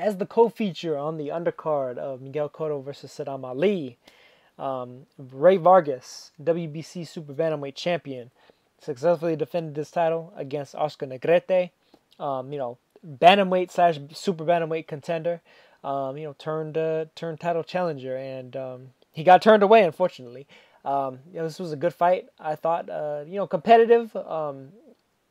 as the co-feature on the undercard of Miguel Cotto versus Saddam Ali, Ray Vargas, WBC Super Bantamweight champion, successfully defended his title against Oscar Negrete. Bantamweight slash Super Bantamweight contender. Turned title challenger, and he got turned away, unfortunately. This was a good fight. I thought, competitive.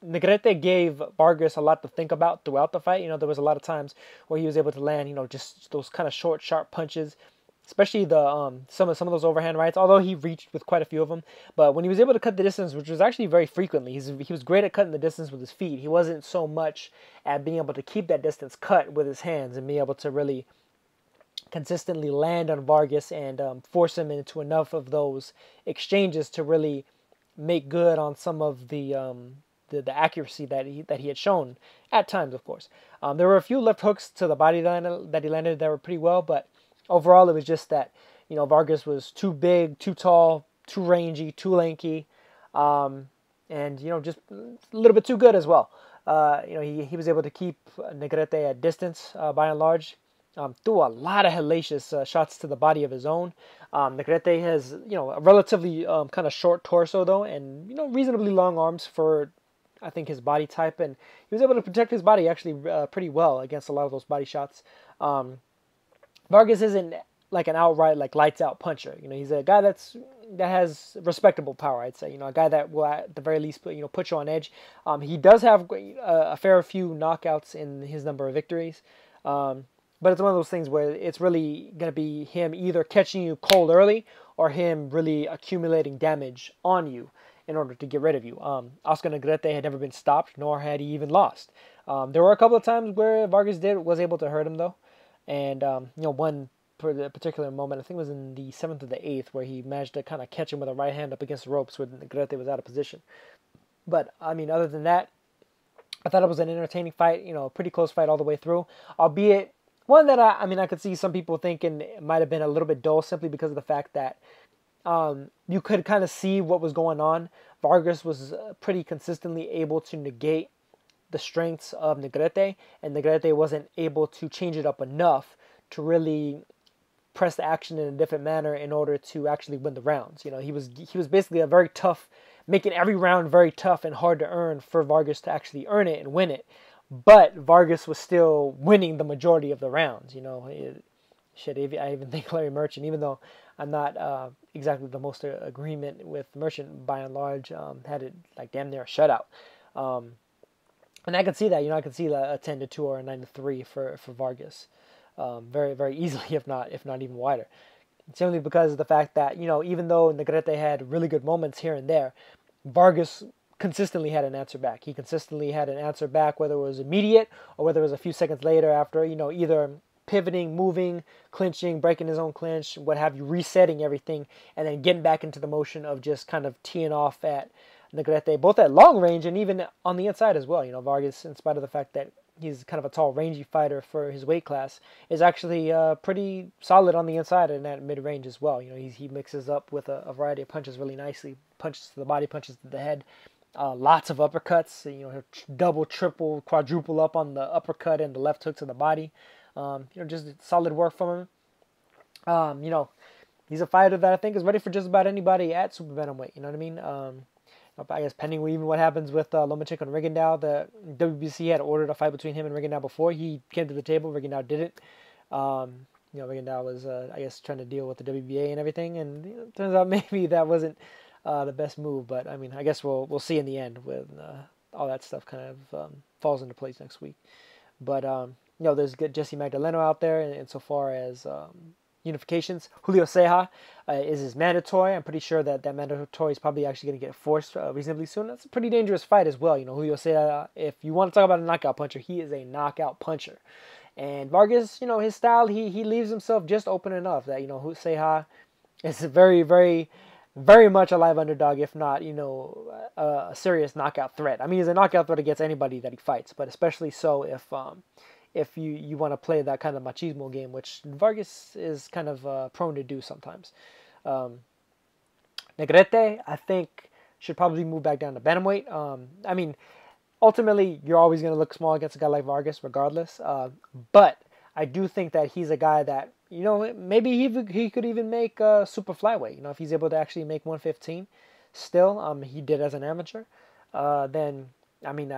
Negrete gave Vargas a lot to think about throughout the fight. There was a lot of times where he was able to land, just those kind of short, sharp punches, especially the some of those overhand rights. Although he reached with quite a few of them, but when he was able to cut the distance, which was actually very frequently, he was great at cutting the distance with his feet. He wasn't so much at being able to keep that distance cut with his hands and being able to really consistently land on Vargas and force him into enough of those exchanges to really make good on some of the accuracy that he had shown at times, of course. There were a few left hooks to the body that he landed that were pretty well, but overall it was just that, Vargas was too big, too tall, too rangy, too lanky, and, just a little bit too good as well. He was able to keep Negrete at distance by and large. Threw a lot of hellacious shots to the body of his own. Negrete has, a relatively kind of short torso though, and reasonably long arms for, I think, his body type, and he was able to protect his body actually pretty well against a lot of those body shots. Vargas isn't like an outright like lights out puncher. He's a guy that has respectable power, I'd say. A guy that will at the very least put you on edge. He does have a fair few knockouts in his number of victories. But it's one of those things where it's really going to be him either catching you cold early or him really accumulating damage on you in order to get rid of you. Oscar Negrete had never been stopped, nor had he even lost. There were a couple of times where Vargas was able to hurt him, though. And, one particular moment, I think it was in the 7th or the 8th, where he managed to kind of catch him with a right hand up against the ropes when Negrete was out of position. But, other than that, I thought it was an entertaining fight, a pretty close fight all the way through, albeit one that I could see some people thinking it might have been a little bit dull simply because of the fact that you could kind of see what was going on. Vargas was pretty consistently able to negate the strengths of Negrete, and Negrete wasn't able to change it up enough to really press the action in a different manner in order to actually win the rounds. He was basically a very tough, making every round very tough and hard to earn for Vargas to actually earn it and win it. But Vargas was still winning the majority of the rounds. I even think Larry Merchant, even though I'm not exactly the most agreement with Merchant by and large, had it like damn near a shutout. And I could see that. I could see a 10-2 or a 9-3 for Vargas, very very easily, if not even wider. Simply because of the fact that even though Negrete had really good moments here and there, Vargas consistently had an answer back. He consistently had an answer back, whether it was immediate or whether it was a few seconds later after, either pivoting, moving, clinching, breaking his own clinch, what have you, resetting everything, and then getting back into the motion of just kind of teeing off at Negrete, both at long range and even on the inside as well. Vargas, in spite of the fact that he's kind of a tall, rangy fighter for his weight class, is actually pretty solid on the inside and at mid-range as well. He mixes up with a variety of punches really nicely. Punches to the body, punches to the head. Lots of uppercuts, double, triple, quadruple up on the uppercut and the left hook to the body. Just solid work from him. He's a fighter that I think is ready for just about anybody at super bantamweight. You know what I mean? I guess pending even what happens with Lomachenko and Rigondeaux, the WBC had ordered a fight between him and Rigondeaux before he came to the table. Rigondeaux didn't. Rigondeaux was, I guess, trying to deal with the WBA and everything, and it turns out maybe that wasn't the best move. But I guess we'll see in the end when all that stuff kind of falls into place next week. But there's good Jesse Magdaleno out there, and so far as unifications, Julio Ceja is his mandatory. I'm pretty sure that mandatory is probably actually going to get forced reasonably soon. That's a pretty dangerous fight as well. Julio Ceja, if you want to talk about a knockout puncher, he is a knockout puncher. And Vargas, his style, he leaves himself just open enough that, Ceja is a very, very, very much a live underdog, if not, a serious knockout threat. He's a knockout threat against anybody that he fights, but especially so if you want to play that kind of machismo game, which Vargas is kind of prone to do sometimes. Negrete, I think, should probably move back down to bantamweight. Ultimately, you're always going to look small against a guy like Vargas regardless. But I do think that he's a guy that, maybe he could even make super flyweight. If he's able to actually make 115 still, he did as an amateur, then I mean,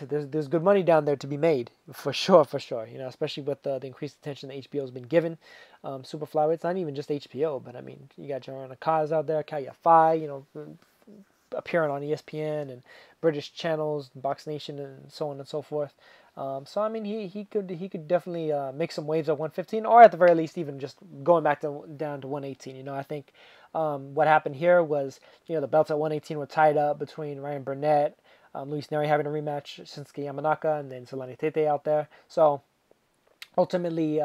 there's good money down there to be made for sure, for sure. Especially with the increased attention that HBO has been given. Super flyweight, it's not even just HBO, but I mean, you got Joanna Kaz out there, Kaya Fai, appearing on ESPN and British channels, Box Nation, and so on and so forth. So I mean, he could definitely make some waves at 115, or at the very least, even just going back down to 118. I think what happened here was, the belts at 118 were tied up between Ryan Burnett, Luis Neri having a rematch, Shinsuke Yamanaka, and then Solani Tete out there. So ultimately,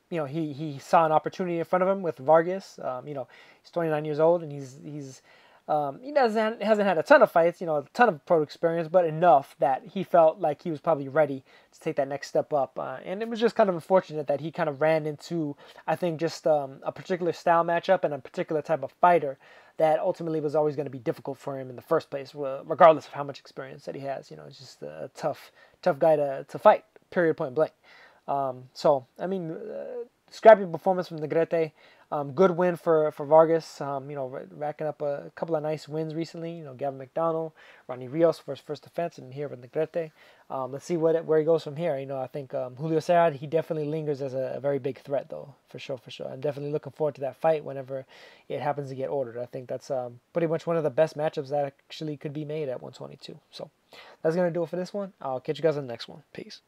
he saw an opportunity in front of him with Vargas. He's 29 years old, and he hasn't had a ton of fights, a ton of pro experience, but enough that he felt like he was probably ready to take that next step up. And it was just kind of unfortunate that he kind of ran into, I think, just a particular style matchup and a particular type of fighter that ultimately was always going to be difficult for him in the first place, regardless of how much experience that he has. It's just a tough guy to fight, period, point blank. So, I mean, scrappy performance from Negrete. Good win for Vargas. Racking up a couple of nice wins recently. Gavin McDonald, Ronnie Rios for his first defense, and here with Negrete. Let's see where he goes from here. I think Julio Serra, he definitely lingers as a very big threat, though, for sure. I'm definitely looking forward to that fight whenever it happens to get ordered. I think that's pretty much one of the best matchups that actually could be made at 122. So that's going to do it for this one. I'll catch you guys on the next one. Peace.